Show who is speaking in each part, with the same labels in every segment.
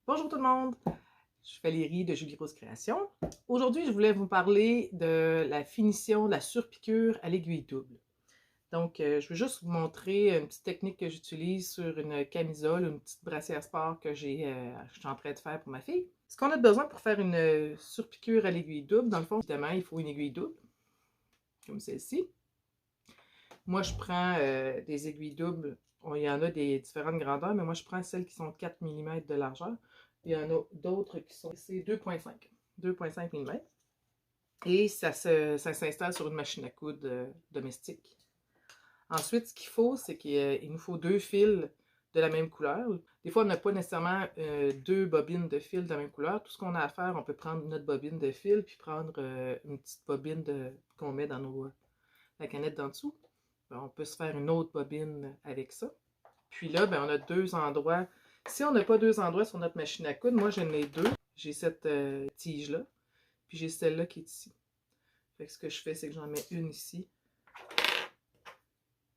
Speaker 1: Bonjour tout le monde, je suis Valérie de Julie Rose Création. Aujourd'hui, je voulais vous parler de la finition de la surpiqûre à l'aiguille double. Donc, je veux juste vous montrer une petite technique que j'utilise sur une camisole, une petite brassière sport que je suis en train de faire pour ma fille. Ce qu'on a besoin pour faire une surpiqûre à l'aiguille double, dans le fond, évidemment, il faut une aiguille double, comme celle-ci. Moi, je prends des aiguilles doubles. Il y en a des différentes grandeurs, mais moi, je prends celles qui sont 4 mm de largeur. Il y en a d'autres qui sont 2,5 mm. Et ça s'installe sur une machine à coudre domestique. Ensuite, ce qu'il faut, c'est qu'il nous faut 2 fils de la même couleur. Des fois, on n'a pas nécessairement 2 bobines de fil de la même couleur. Tout ce qu'on a à faire, on peut prendre notre bobine de fil, puis prendre une petite bobine qu'on met dans la canette d'en dessous. On peut se faire une autre bobine avec ça. Puis là, ben, on a 2 endroits. Si on n'a pas 2 endroits sur notre machine à coudre, moi j'en ai 2. J'ai cette tige-là, puis j'ai celle-là qui est ici. Fait que ce que je fais, c'est que j'en mets une ici,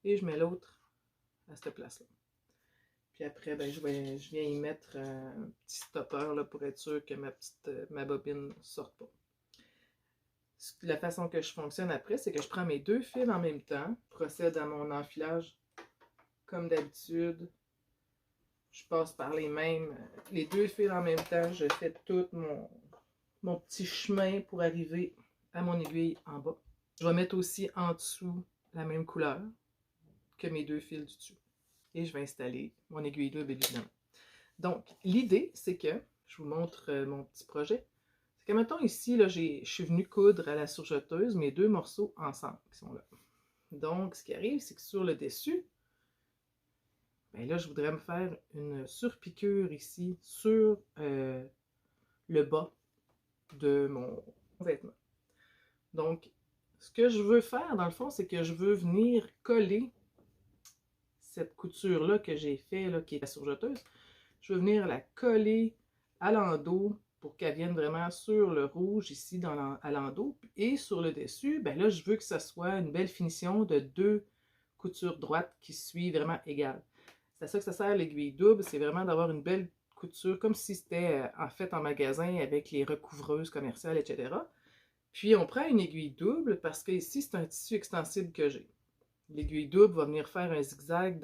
Speaker 1: et je mets l'autre à cette place-là. Puis après, ben, je viens y mettre un petit stopper là, pour être sûr que ma bobine ne sorte pas. La façon que je fonctionne après, c'est que je prends mes 2 fils en même temps, procède à mon enfilage comme d'habitude. Je passe par les 2 fils en même temps. Je fais tout mon petit chemin pour arriver à mon aiguille en bas. Je vais mettre aussi en dessous la même couleur que mes 2 fils du dessus. Et je vais installer mon aiguille double, évidemment. Donc, l'idée, c'est que, je vous montre mon petit projet, c'est que, mettons ici, là, je suis venue coudre à la surjeteuse mes 2 morceaux ensemble qui sont là. Donc, ce qui arrive, c'est que sur le dessus, ben là, je voudrais me faire une surpiqûre ici sur le bas de mon vêtement. Donc, ce que je veux faire, dans le fond, c'est que je veux venir coller cette couture-là que j'ai fait, là, qui est la surjeteuse. Je veux venir la coller à l'endos pour qu'elle vienne vraiment sur le rouge ici à l'endos. Et sur le dessus, ben là, je veux que ça soit une belle finition de 2 coutures droites qui suivent vraiment égales. C'est à ça que ça sert l'aiguille double, c'est vraiment d'avoir une belle couture, comme si c'était en fait en magasin avec les recouvreuses commerciales, etc. Puis on prend une aiguille double parce que ici c'est un tissu extensible que j'ai. L'aiguille double va venir faire un zigzag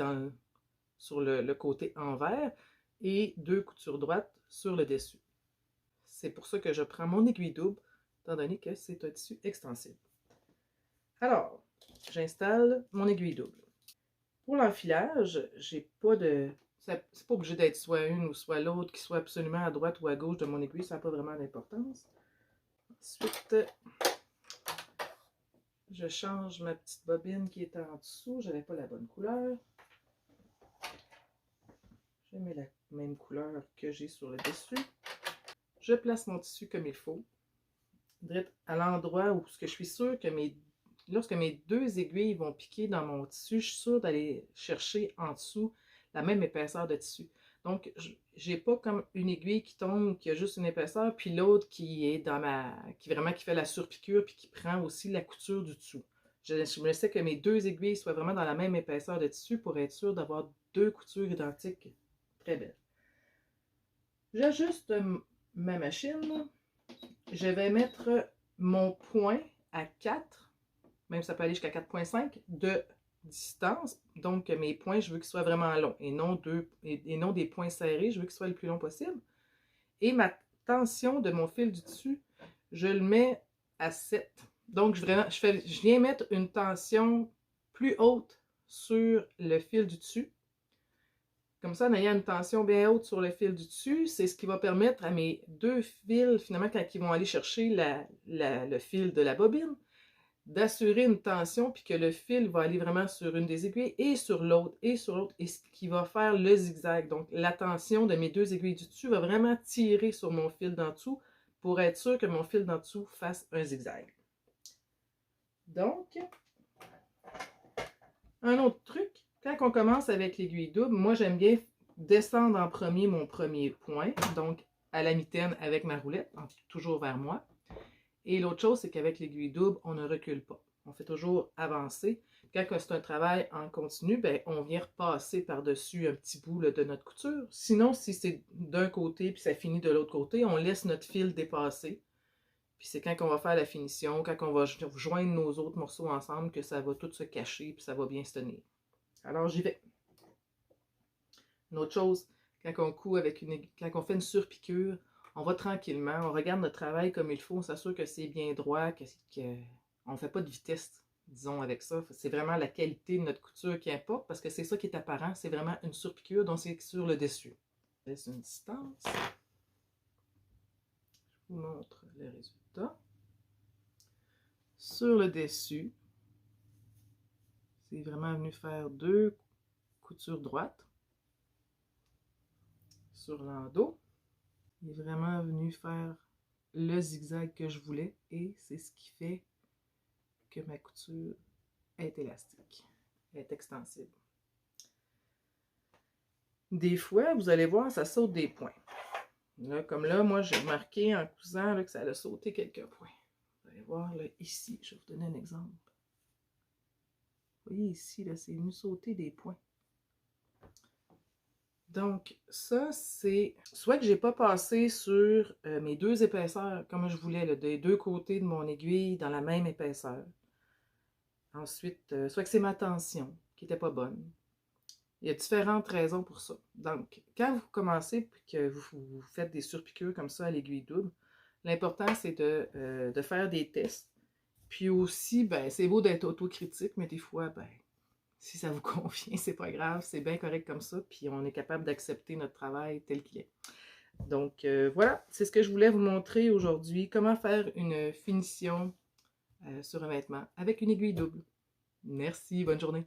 Speaker 1: sur le côté envers et 2 coutures droites sur le dessus. C'est pour ça que je prends mon aiguille double, étant donné que c'est un tissu extensible. Alors, j'installe mon aiguille double. Pour l'enfilage, j'ai pas de... C'est pas obligé d'être soit une ou soit l'autre, qui soit absolument à droite ou à gauche de mon aiguille, ça n'a pas vraiment d'importance. Ensuite, je change ma petite bobine qui était en dessous, j'avais pas la bonne couleur. Je mets la même couleur que j'ai sur le dessus. Je place mon tissu comme il faut, direct à l'endroit où je suis sûre que lorsque mes 2 aiguilles vont piquer dans mon tissu, je suis sûre d'aller chercher en dessous la même épaisseur de tissu. Donc, j'ai pas comme une aiguille qui tombe, qui a juste une épaisseur, puis l'autre qui est qui fait la surpiqûre, puis qui prend aussi la couture du dessous. Je me sais que mes 2 aiguilles soient vraiment dans la même épaisseur de tissu pour être sûre d'avoir 2 coutures identiques très belles. J'ajuste ma machine. Je vais mettre mon point à 4, même ça peut aller jusqu'à 4,5 de distance. Donc, mes points, je veux qu'ils soient vraiment longs et non des points serrés. Je veux qu'ils soient le plus long possible. Et ma tension de mon fil du dessus, je le mets à 7. Donc, je viens mettre une tension plus haute sur le fil du dessus. Comme ça, en ayant une tension bien haute sur le fil du dessus, c'est ce qui va permettre à mes 2 fils, finalement, quand ils vont aller chercher le fil de la bobine, d'assurer une tension, puis que le fil va aller vraiment sur une des aiguilles et sur l'autre, et ce qui va faire le zigzag. Donc, la tension de mes 2 aiguilles du dessus va vraiment tirer sur mon fil d'en dessous pour être sûr que mon fil d'en dessous fasse un zigzag. Donc, un autre truc, quand on commence avec l'aiguille double, moi j'aime bien descendre en premier mon premier point, donc à la mitaine avec ma roulette, toujours vers moi. Et l'autre chose, c'est qu'avec l'aiguille double, on ne recule pas. On fait toujours avancer. Quand c'est un travail en continu, ben, on vient repasser par-dessus un petit bout là, de notre couture. Sinon, si c'est d'un côté puis ça finit de l'autre côté, on laisse notre fil dépasser. Puis c'est quand on va faire la finition, quand on va joindre nos autres morceaux ensemble, que ça va tout se cacher puis ça va bien se tenir. Alors j'y vais. Une autre chose, quand on fait une surpiqûre, on va tranquillement, on regarde notre travail comme il faut, on s'assure que c'est bien droit, on ne fait pas de vitesse, disons, avec ça. C'est vraiment la qualité de notre couture qui importe, parce que c'est ça qui est apparent, c'est vraiment une surpiqûre, donc c'est sur le dessus. Je laisse une distance. Je vous montre le résultat. Sur le dessus, c'est vraiment venu faire 2 coutures droites. Sur l'endos, il est vraiment venu faire le zigzag que je voulais et c'est ce qui fait que ma couture est élastique, est extensible. Des fois, vous allez voir, ça saute des points. Là, comme là, moi, j'ai remarqué en cousant là, que ça allait sauter quelques points. Vous allez voir là, ici, je vais vous donner un exemple. Vous voyez ici, là, c'est venu sauter des points. Donc, ça, c'est soit que je n'ai pas passé sur mes 2 épaisseurs comme je voulais, là, des 2 côtés de mon aiguille dans la même épaisseur. Ensuite, soit que c'est ma tension qui n'était pas bonne. Il y a différentes raisons pour ça. Donc, quand vous commencez et que vous faites des surpiqûres comme ça à l'aiguille double, l'important, c'est de faire des tests. Puis aussi, ben, c'est beau d'être autocritique, mais des fois, ben, si ça vous convient, c'est pas grave, c'est bien correct comme ça, puis on est capable d'accepter notre travail tel qu'il est. Donc voilà, c'est ce que je voulais vous montrer aujourd'hui, comment faire une finition sur un vêtement avec une aiguille double. Merci, bonne journée.